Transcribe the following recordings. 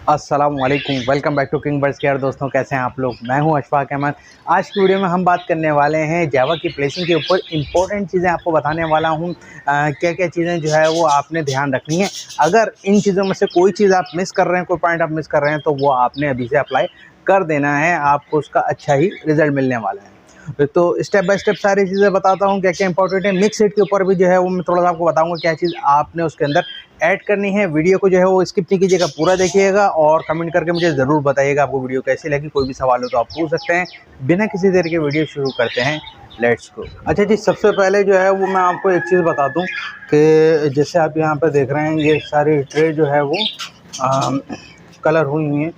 अस्सलाम वालेकुम, welcome back to King Birds Care. दोस्तों कैसे हैं आप लोग? मैं हूं अशफाक अहमद। आज की वीडियो में हम बात करने वाले हैं जावा की प्लेसिंग के ऊपर। इंपॉर्टेंट चीज़ें आपको बताने वाला हूं। क्या क्या चीज़ें जो है वो आपने ध्यान रखनी है। अगर इन चीज़ों में से कोई चीज़ आप मिस कर रहे हैं, कोई पॉइंट आप मिस कर रहे हैं, तो वो आपने अभी से अप्लाई कर देना है। आपको उसका अच्छा ही रिजल्ट मिलने वाला है। तो स्टेप बाय स्टेप सारी चीज़ें बताता हूँ क्या क्या इंपॉर्टेंट है। मिक्स सीड के ऊपर भी जो है वो मैं थोड़ा सा आपको बताऊँगा क्या चीज़ आपने उसके अंदर ऐड करनी है। वीडियो को जो है वो स्किप नहीं कीजिएगा, पूरा देखिएगा और कमेंट करके मुझे ज़रूर बताइएगा आपको वीडियो कैसी लगी। कोई भी सवाल हो तो आप पूछ सकते हैं। बिना किसी देर के वीडियो शुरू करते हैं, लेट्स गो। अच्छा जी, सबसे पहले जो है वो मैं आपको एक चीज़ बता दूं कि जैसे आप यहाँ पर देख रहे हैं ये सारी ट्रे जो है वो कलर हुई हुई हैं।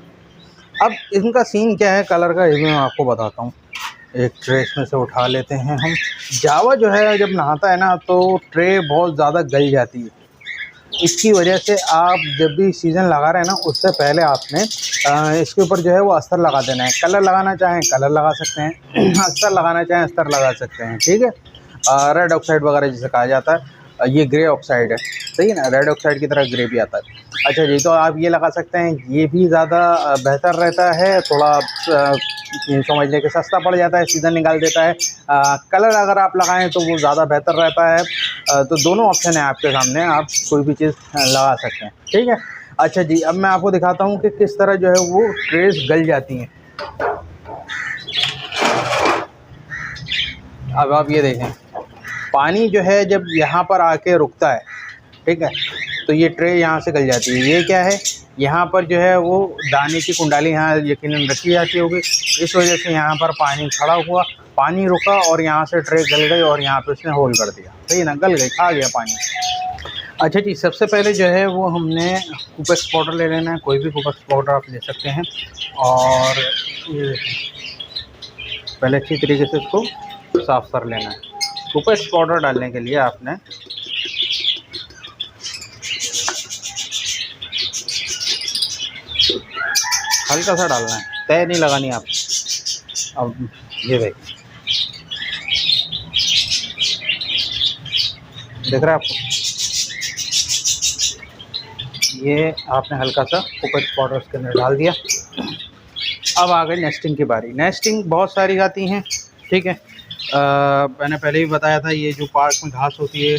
अब इनका सीन क्या है कलर का, ये मैं आपको बताता हूँ। एक ट्रे इसमें से उठा लेते हैं हम। जावा जो है जब नहाता है ना तो ट्रे बहुत ज़्यादा गल जाती है। इसकी वजह से आप जब भी सीज़न लगा रहे हैं ना उससे पहले आपने इसके ऊपर जो है वो अस्तर लगा देना है। कलर लगाना चाहें कलर लगा सकते हैं, अस्तर लगाना चाहें अस्तर लगा सकते हैं, ठीक है। रेड ऑक्साइड वगैरह जिसे कहा जाता है, ये ग्रे ऑक्साइड है, सही है ना। रेड ऑक्साइड की तरह ग्रे भी आता है। अच्छा जी, तो आप ये लगा सकते हैं, ये भी ज़्यादा बेहतर रहता है। थोड़ा समझ लें कि सस्ता पड़ जाता है, सीज़न निकाल देता है। कलर अगर आप लगाएं तो वो ज़्यादा बेहतर रहता है। तो दोनों ऑप्शन है आपके सामने, आप कोई भी चीज़ लगा सकते हैं, ठीक है। अच्छा जी, अब मैं आपको दिखाता हूँ कि किस तरह जो है वो ट्रेस गल जाती हैं। अब आप ये देखें, पानी जो है जब यहाँ पर आके रुकता है, ठीक है, तो ये ट्रे यहाँ से गल जाती है। ये क्या है, यहाँ पर जो है वो दाने की कुंडाली यहाँ यकीनन रखी जाती होगी। इस वजह से यहाँ पर पानी खड़ा हुआ, पानी रुका और यहाँ से ट्रे गल गई और यहाँ पे उसने होल कर दिया, सही ना, गल गई, खा गया पानी। अच्छा जी, सबसे पहले जो है वो हमने कूपेक्स पाउडर ले लेना है। कोई भी कूपेक्स पाउडर आप ले सकते हैं। और ये पहले अच्छी तरीके से इसको साफ़ कर लेना है। कूपेक्स पाउडर डालने के लिए आपने हल्का सा डालना है, तय नहीं लगानी आप। अब ये देख रहा है आपको, ये आपने हल्का सा कूपेक्स पाउडर उसके अंदर डाल दिया। अब आ गई नेस्टिंग की बारी। नेस्टिंग बहुत सारी आती हैं, ठीक है। मैंने पहले भी बताया था, ये जो पार्क में घास होती है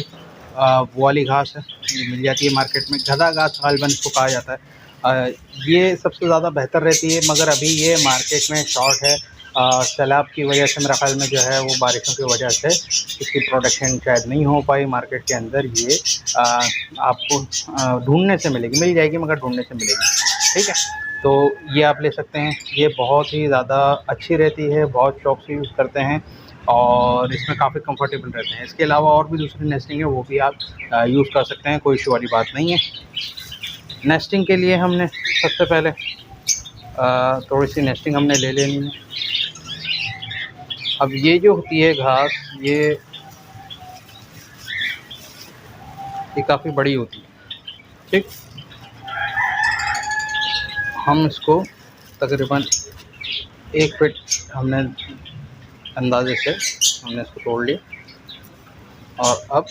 वो वाली घास है, ये मिल जाती है मार्केट में। गधा घास गालबन इसको कहा जाता है। ये सबसे ज़्यादा बेहतर रहती है, मगर अभी ये मार्केट में शॉर्ट है। सैलाब की वजह से मेरा ख्याल में जो है वो बारिशों की वजह से इसकी प्रोडक्शन शायद नहीं हो पाई मार्केट के अंदर। ये आपको ढूंढने से मिलेगी, मिल जाएगी मगर ढूंढने से मिलेगी, ठीक है। तो ये आप ले सकते हैं, ये बहुत ही ज़्यादा अच्छी रहती है, बहुत शौक से यूज़ करते हैं और इसमें काफ़ी कंफर्टेबल रहते हैं। इसके अलावा और भी दूसरी नेस्टिंग है, वो भी आप यूज़ कर सकते हैं, कोई इशू वाली बात नहीं है। नेस्टिंग के लिए हमने सबसे पहले थोड़ी सी नेस्टिंग हमने ले लेनी है। अब ये जो होती है घास, ये काफ़ी बड़ी होती है, ठीक। हम इसको तकरीबन 1 फीट हमने अंदाजे से हमने इसको तोड़ लिया। और अब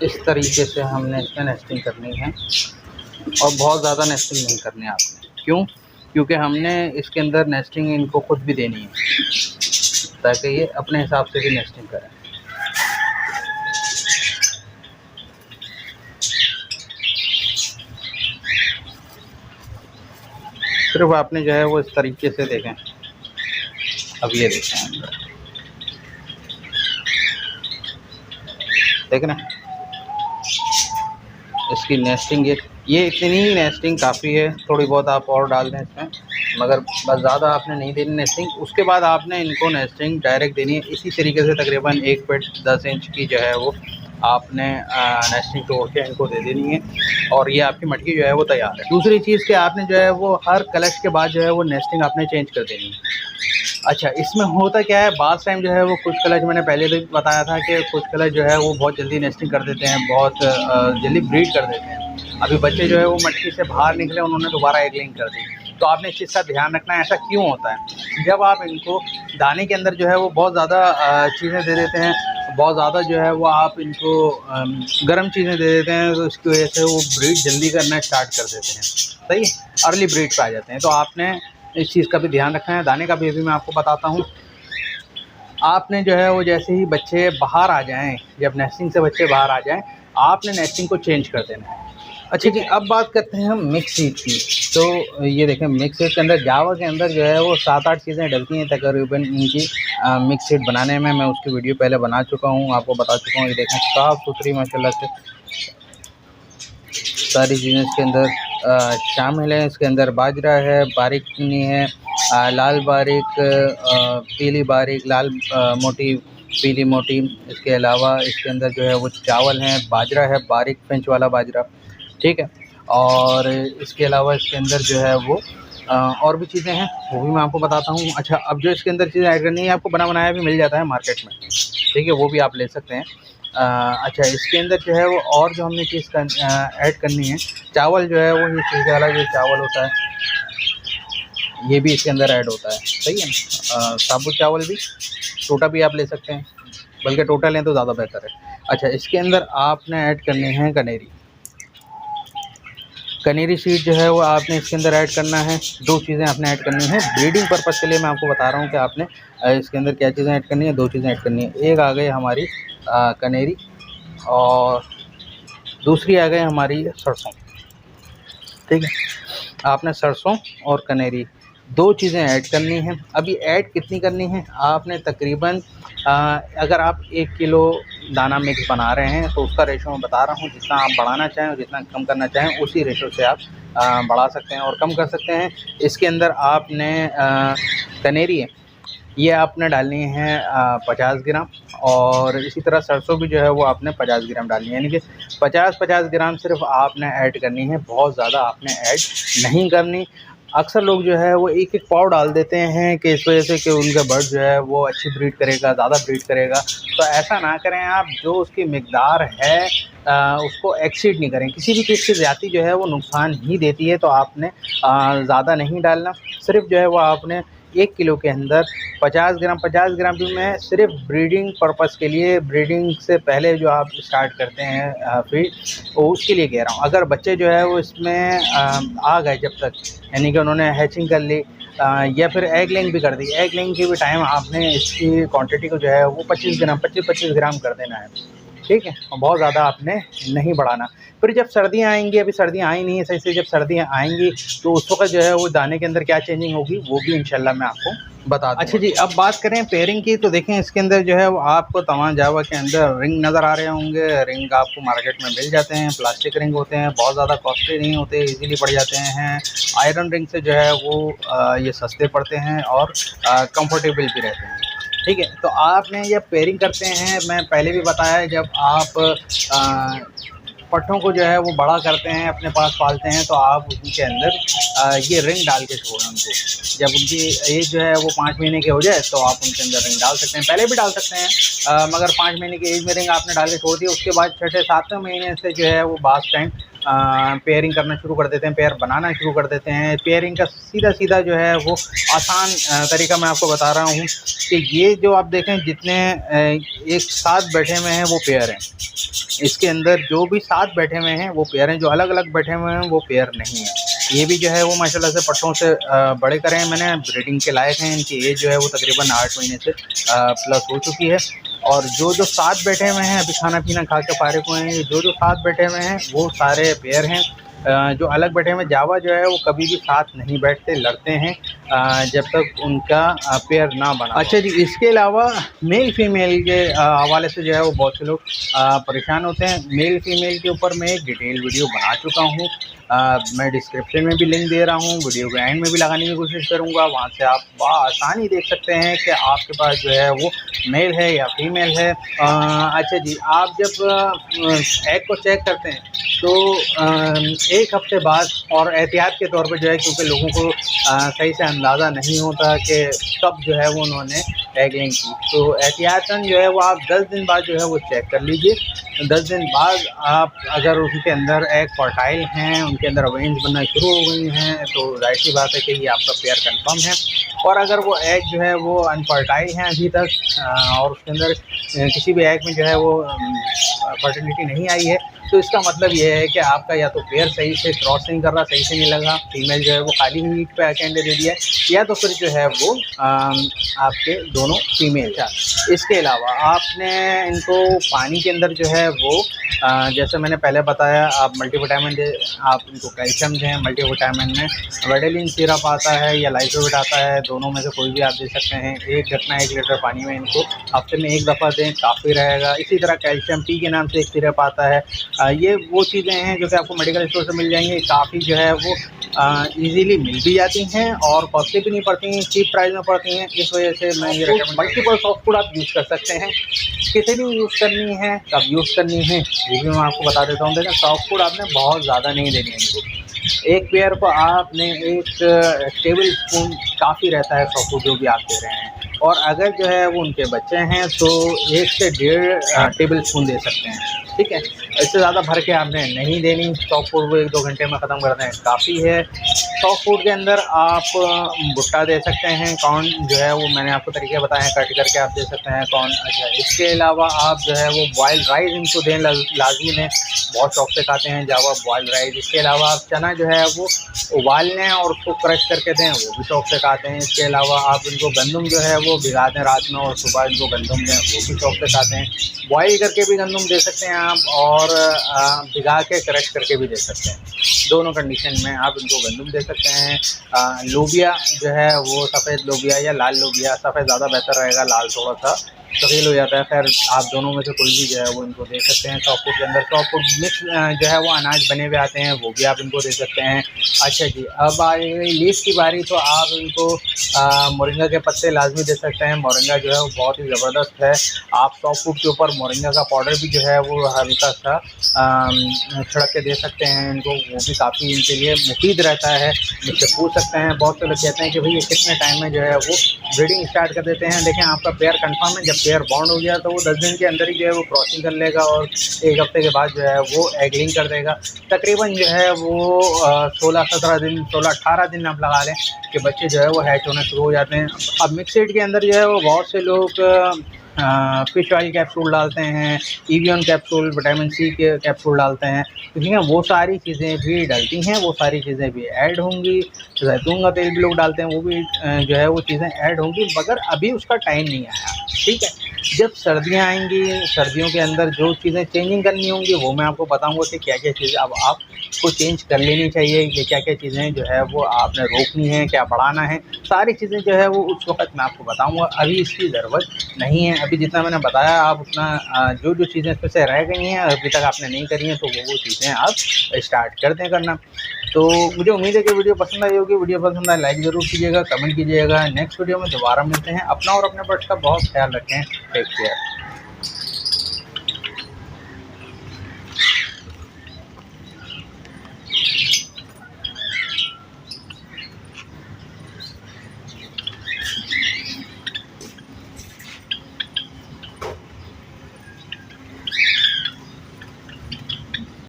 इस तरीके से हमने इसमें नेस्टिंग करनी है और बहुत ज़्यादा नेस्टिंग नहीं करनी है आपने। क्यों? क्योंकि हमने इसके अंदर नेस्टिंग इनको खुद भी देनी है ताकि ये अपने हिसाब से भी नेस्टिंग करें। सिर्फ आपने जो है वो इस तरीके से देखें। अब ये देखें, देख रहे हैं इसकी नेस्टिंग, ये इतनी ही नेस्टिंग काफ़ी है। थोड़ी बहुत आप और डाल दें इसमें, मगर बस ज़्यादा आपने नहीं देनी नेस्टिंग। उसके बाद आपने इनको नेस्टिंग डायरेक्ट देनी है इसी तरीके से। तकरीबन 1 फीट 10 इंच की जो है वो आपने नेस्टिंग तोड़ के इनको दे देनी है और ये आपकी मटकी जो है वो तैयार है। दूसरी चीज़ कि आपने जो है वो हर क्लच के बाद जो है वो नेस्टिंग आपने चेंज कर देनी है। अच्छा, इसमें होता क्या है, बास टाइम जो है वो कुछ क्लच, मैंने पहले भी बताया था कि कुछ क्लच जो है वो बहुत जल्दी नेस्टिंग कर देते हैं, बहुत जल्दी ब्रीड कर देते हैं। अभी बच्चे जो है वो मटकी से बाहर निकले, उन्होंने दोबारा एग लेइंग कर दी। तो आपने इस चीज़ का ध्यान रखना है। ऐसा क्यों होता है? जब आप इनको दाने के अंदर जो है वो बहुत ज़्यादा चीज़ें दे देते हैं बहुत ज़्यादा जो है वो आप इनको गर्म चीज़ें दे देते हैं, तो इसकी वजह से वो ब्रीड जल्दी करना स्टार्ट कर देते हैं। सही है, अर्ली ब्रीड पे आ जाते हैं। तो आपने इस चीज़ का भी ध्यान रखना है। दाने का भी अभी मैं आपको बताता हूँ। आपने जो है वो जैसे ही बच्चे बाहर आ जाएँ, जब नेस्टिंग से बच्चे बाहर आ जाएँ, आपने नेस्टिंग को चेंज कर देना है। अच्छा जी, अब बात करते हैं हम मिक्स सीड की। तो ये देखें, मिक्स सीड के अंदर, जावा के अंदर जो है वो 7-8 चीज़ें डलती हैं तकरीबन इनकी मिक्स सीड बनाने में। मैं उसकी वीडियो पहले बना चुका हूँ, आपको बता चुका हूँ। ये देखें, साफ़-सुथरी माशाल्लाह से सारी चीज़ें इसके अंदर शामिल हैं। इसके अंदर बाजरा है, बारीक चीनी है, लाल बारीक, पीली बारीक, लाल मोटी, पीली मोटी। इसके अलावा इसके अंदर जो है वो चावल हैं, बाजरा है, बारीक पिंच वाला बाजरा, ठीक है। और इसके अलावा इसके अंदर जो है वो और भी चीज़ें हैं, वो भी मैं आपको बताता हूँ। अच्छा, अब जो इसके अंदर चीज़ें ऐड करनी है, आपको बना बनाया भी मिल जाता है मार्केट में, ठीक है, वो भी आप ले सकते हैं। अच्छा, इसके अंदर जो है वो और जो हमने चीज़ ऐड करनी है, चावल जो है वो, ये चीज़ वाला जो चावल होता है, ये भी इसके अंदर ऐड होता है। सही है, साबुत चावल भी, टोटा भी आप ले सकते हैं, बल्कि टोटा लें तो ज़्यादा बेहतर है। अच्छा, इसके अंदर आपने ऐड करनी है कनेरी। कनेरी सीड जो है वो आपने इसके अंदर ऐड करना है। 2 चीज़ें आपने ऐड करनी है ब्रीडिंग पर्पज़ के लिए। मैं आपको बता रहा हूँ कि आपने इसके अंदर क्या चीज़ें ऐड करनी है। 2 चीज़ें ऐड करनी है। एक आ गई हमारी कनेरी, और दूसरी आ गई हमारी सरसों, ठीक है। आपने सरसों और कनेरी 2 चीज़ें ऐड करनी हैं। अभी ऐड कितनी करनी है, आपने तकरीबन अगर आप 1 किलो दाना मिक्स बना रहे हैं तो उसका रेशो मैं बता रहा हूँ। जितना आप बढ़ाना चाहें और जितना कम करना चाहें, उसी रेशो से आप बढ़ा सकते हैं और कम कर सकते हैं। इसके अंदर आपने कनेरी है, ये आपने डालनी है 50 ग्राम, और इसी तरह सरसों भी जो है वो आपने 50 ग्राम डालनी है। यानी कि 50-50 ग्राम सिर्फ आपने ऐड करनी है, बहुत ज़्यादा आपने ऐड नहीं करनी। अक्सर लोग जो है वो एक-एक पाव डाल देते हैं कि इस वजह से कि उनका बर्ड जो है वो अच्छी ब्रीड करेगा, ज़्यादा ब्रीड करेगा। तो ऐसा ना करें आप, जो उसकी मिकदार है उसको एक्सीड नहीं करें। किसी भी चीज़ की ज़्यादती जो है वो नुकसान ही देती है। तो आपने ज़्यादा नहीं डालना, सिर्फ जो है वो आपने 1 किलो के अंदर 50 ग्राम भी मैं सिर्फ ब्रीडिंग पर्पज़ के लिए, ब्रीडिंग से पहले जो आप स्टार्ट करते हैं फीड, तो उसके लिए कह रहा हूँ। अगर बच्चे जो है वो इसमें आ गए जब तक, यानी कि उन्होंने हैचिंग कर ली या फिर एग लेइंग भी कर दी, एग लेइंग के भी टाइम आपने इसकी क्वांटिटी को जो है वो 25-25 ग्राम कर देना है, ठीक है। और बहुत ज़्यादा आपने नहीं बढ़ाना। फिर जब सर्दियाँ आएँगी, अभी सर्दियाँ आई नहीं है सही से, जब सर्दियाँ आएँगी तो उस वक़्त जो है वो दाने के अंदर क्या चेंजिंग होगी, वो भी इंशाल्लाह मैं आपको बता दूँगा। अच्छा जी, अब बात करें पेयरिंग की, तो देखें इसके अंदर जो है वो आपको तमाम जावा के अंदर रिंग नज़र आ रहे होंगे। रिंग आपको मार्केट में मिल जाते हैं, प्लास्टिक रिंग होते हैं, बहुत ज़्यादा कॉस्टली नहीं होते, ईज़िली पड़ जाते हैं। आयरन रिंग से जो है वो ये सस्ते पड़ते हैं और कंफर्टेबल भी रहते हैं, ठीक है। तो आपने जब पेयरिंग करते हैं, मैं पहले भी बताया है, जब आप पट्ठों को जो है वो बड़ा करते हैं, अपने पास पालते हैं, तो आप उनके अंदर ये रिंग डाल के छोड़ें उनको। जब उनकी एज जो है वो 5 महीने की हो जाए तो आप उनके अंदर रिंग डाल सकते हैं, पहले भी डाल सकते हैं, मगर 5 महीने की एज में रिंग आपने डाल के छोड़ दी। उसके बाद 6-7वें महीने से जो है वो बास टाइम पेयरिंग करना शुरू कर देते हैं, पेयर बनाना शुरू कर देते हैं। पेयरिंग का सीधा जो है वो आसान तरीका मैं आपको बता रहा हूँ कि ये जो आप देखें, जितने एक साथ बैठे हुए हैं वो पेयर हैं। इसके अंदर जो भी साथ बैठे हुए हैं वो पेयर हैं, जो अलग अलग बैठे हुए हैं वो पेयर नहीं है। ये भी जो है वो माशाल्लाह से पट्टों से बड़े करे हैं मैंने, ब्रीडिंग के लायक हैं। इनकी एज जो है वो तकरीबन 8 महीने से प्लस हो चुकी है। और जो साथ बैठे हुए हैं, अभी खाना पीना खा के फारिग हुए हैं, जो साथ बैठे हुए हैं वो सारे पेयर हैं। जो अलग बैठे हुए जावा जो है वो कभी भी साथ नहीं बैठते, लड़ते हैं जब तक उनका पेयर ना बना। अच्छा जी, इसके अलावा मेल फीमेल के हवाले से जो है वो बहुत से लोग परेशान होते हैं। मेल फीमेल के ऊपर मैं एक डिटेल वीडियो बना चुका हूँ, मैं डिस्क्रिप्शन में भी लिंक दे रहा हूँ, वीडियो के एंड में भी लगाने की कोशिश करूँगा। वहाँ से आप बआसानी देख सकते हैं कि आपके पास जो है वो मेल है या फीमेल है। अच्छा जी, आप जब एग को चेक करते हैं तो एक हफ्ते बाद और एहतियात के तौर पे जो है, क्योंकि लोगों को सही से अंदाज़ा नहीं होता कि कब जो है वो उन्होंने एग लेइंग की, तो एहतियातन जो है वो आप 10 दिन बाद जो है वो चेक कर लीजिए। 10 दिन बाद आप अगर उनके अंदर एग फर्टाइल हैं, उनके अंदर वेन्स बनना शुरू हो गई हैं, तो ज़ाहिर सी बात है कि ये आपका पेयर कंफर्म है। और अगर वो एग जो है वो अनफर्टाइल हैं अभी तक और उसके अंदर किसी भी एग में जो है वो फर्टिलिटी नहीं आई है, तो इसका मतलब ये है कि आपका या तो पेयर सही से क्रॉस नहीं कर रहा, सही से नहीं लगा, फीमेल जो है वो खाली ही हीट पे आके अंडे दे दिया है, या तो फिर जो है वो आपके दोनों फीमेल था। इसके अलावा आपने इनको पानी के अंदर जो है वो जैसे मैंने पहले बताया, आप मल्टीविटामिन दे, आप इनको कैल्शियम दें। मल्टीविटामिन में वेडेलिन सिरप आता है या लाइसोविट आता है, दोनों में से कोई भी आप दे सकते हैं। एक घटना 1 लीटर पानी में इनको हफ्ते में 1 दफ़ा दें, काफ़ी रहेगा। इसी तरह कैल्शियम पी के नाम से एक सिरप आता है। ये वो चीज़ें हैं जो कि आपको मेडिकल स्टोर से मिल जाएंगी, काफ़ी जो है वो ईज़िली मिल भी जाती हैं और कॉस्टली भी नहीं पड़ती हैं, चीप प्राइस में पड़ती हैं। इस वजह से मैं ये मल्टीपल सॉफ्ट फूड आप यूज़ कर सकते हैं। कितनी यूज़ करनी है, कब यूज़ करनी है, ये भी मैं आपको बता देता हूँ। देखिए, सॉफ्ट फूड आपने बहुत ज़्यादा नहीं देनी है इनको। एक पेयर को आपने 1 टेबल स्पून काफ़ी रहता है सॉफ्ट फूड जो भी आप दे रहे हैं। और अगर जो है वो उनके बच्चे हैं तो 1 से 1.5 टेबल स्पून दे सकते हैं, ठीक है। इससे ज़्यादा भर के आपने नहीं देनी। सॉफ्ट फूड को 1-2 घंटे में ख़त्म कर दें, काफ़ी है। सॉफ्ट फूड के अंदर आप भुट्टा दे सकते हैं, कॉर्न जो है वो मैंने आपको तरीके बताए हैं, कट करके आप दे सकते हैं कॉर्न। अच्छा, इसके अलावा आप जो है वो बॉइल्ड राइस इनको दें, लाजमी दें, बहुत शौक से खाते हैं जावा बॉइल्ड राइस। इसके अलावा आप चना जो है वो उबाल लें और उसको क्रश करके दें, वो भी शौक से खाते हैं। इसके अलावा आप इनको गंदम जो है वो भिगा दें रात में और सुबह इनको गंदम दें, वो भी शौक से खाते हैं। बॉयल करके भी गंदम दे सकते हैं आप और भिगा के क्रश करके भी दे सकते हैं। दोनों कंडीशन में आप इनको गंदम दे सकते हैं। लोबिया जो है वो सफ़ेद लोबिया या लाल लोबिया, सफ़ेद ज़्यादा बेहतर रहेगा, लाल थोड़ा सा सफ़ेद हो जाता है। खैर, आप दोनों में से कोई भी जो है वो इनको दे सकते हैं। सॉफ्ट फूड के अंदर सॉफ्ट फूड मिक्स जो है वो अनाज बने हुए आते हैं, वो भी आप इनको दे सकते हैं। अच्छा जी, अब आ गई लीफ की बारी, तो आप इनको मोरिंगा के पत्ते लाजमी दे सकते हैं। मोरिंगा जो है वो बहुत ही ज़बरदस्त है। आप सॉफ्ट फूड के ऊपर मोरिंगा का पाउडर भी जो है वो हल्का सा छिड़क के दे सकते हैं इनको, वो भी काफ़ी इनके लिए मुफीद रहता है। मुझसे पूछ सकते हैं, बहुत से लोग कहते हैं कि भाई ये कितने टाइम में जो है वो ब्रीडिंग स्टार्ट कर देते हैं। देखें, आपका पेयर कंफर्म है, जब पेयर बॉन्ड हो गया तो वो 10 दिन के अंदर ही जो है वो क्रॉसिंग कर लेगा और 1 हफ्ते के बाद जो है वो एगलिंग कर देगा। तकरीबन जो है वो 16-17 दिन, 16-18 दिन आप लगा लें कि बच्चे जो है वो हैच होना शुरू हो जाते हैं। अब मिक्सड के अंदर जो है वो बहुत से लोग फिश ऑयल कैप्सूल डालते हैं, ईवियन कैप्सूल, विटामिन सी के कैप्सूल डालते हैं, तो ठीक है, वो सारी चीज़ें भी डलती हैं, वो सारी चीज़ें भी ऐड होंगी। जैतून का तेल भी लोग डालते हैं, वो भी जो है वो चीज़ें ऐड होंगी, मगर अभी उसका टाइम नहीं आया, ठीक है। जब सर्दियाँ आएंगी, सर्दियों के अंदर जो चीज़ें चेंजिंग करनी होंगी वो मैं आपको बताऊँगा कि क्या क्या चीज़ें अब आपको चेंज कर लेनी चाहिए, ये क्या क्या चीज़ें जो है वो आपने रोकनी है, क्या बढ़ाना है, सारी चीज़ें जो है वो उस वक्त मैं आपको बताऊँगा। अभी इसकी ज़रूरत नहीं है। अभी जितना मैंने बताया आप उतना जो जो चीज़ें इसमें से रह गई हैं अभी तक आपने नहीं करी हैं, तो वो चीज़ें आप स्टार्ट कर दें करना। तो मुझे उम्मीद है कि वीडियो पसंद आई होगी। वीडियो पसंद आए लाइक ज़रूर कीजिएगा, कमेंट कीजिएगा। नेक्स्ट वीडियो में दोबारा मिलते हैं। अपना और अपने पेट्स का बहुत ख्याल रखें। Take care.